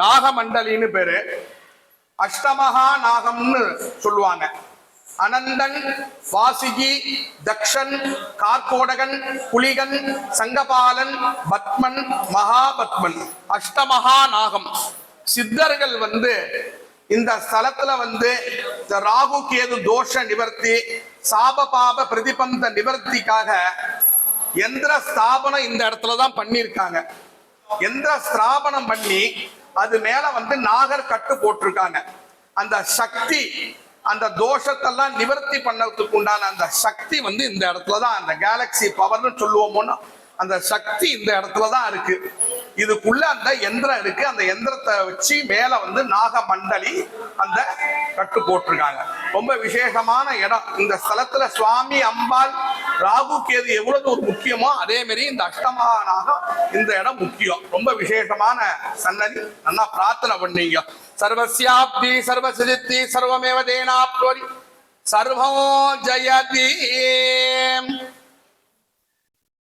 நாகமண்டலின்னு பேரு. அஷ்டமகா நாகம்னு சொல்லுவாங்க. அனந்தன், வாசுகி, தக்ஷன், கார்கோடகன், புலிகன், சங்கபாலன், பத்மன், மகாபத்மன், அஷ்டமகா நாகம். சித்தர்கள் இந்த ஸ்தலத்துல இந்த ராகு கேது தோஷ நிவர்த்தி, சாப பாப பிரதிபந்த நிவர்த்திக்காக எந்திர ஸ்தாபனம் இந்த இடத்துலதான் பண்ணிருக்காங்க. எந்திர ஸ்தாபனம் பண்ணி அது மேல நாகர் கட்டு போட்டிருக்காங்க. அந்த சக்தி, அந்த தோஷத்தெல்லாம் நிவர்த்தி பண்ணதுக்கு உண்டான அந்த சக்தி இந்த இடத்துலதான், அந்த கேலக்சி பவர்னு சொல்லுவோமோன்னு அந்த சக்தி இந்த இடத்துலதான் இருக்கு. இதுக்குள்ள அந்த எந்திரம் இருக்கு. அந்த எந்திரத்தை வச்சு மேல நாகமண்டலி அந்த கட்டு போட்டிருக்காங்க. ரொம்ப விசேஷமான இடம். இந்த ஸ்தலத்துல சுவாமி, அம்பாள், ராகு கேது எவ்வளவு ஒரு முக்கியமோ அதே மாதிரி இந்த அஷ்டமகா நாகம் இந்த இடம் முக்கியம். ரொம்ப விசேஷமான சன்னதி. நல்லா பிரார்த்தனை பண்ணீங்க. சர்வஸ்யாப்தி சர்வசித்தி சர்வமேவ தேனாப்தி சர்வோ ஜயதி.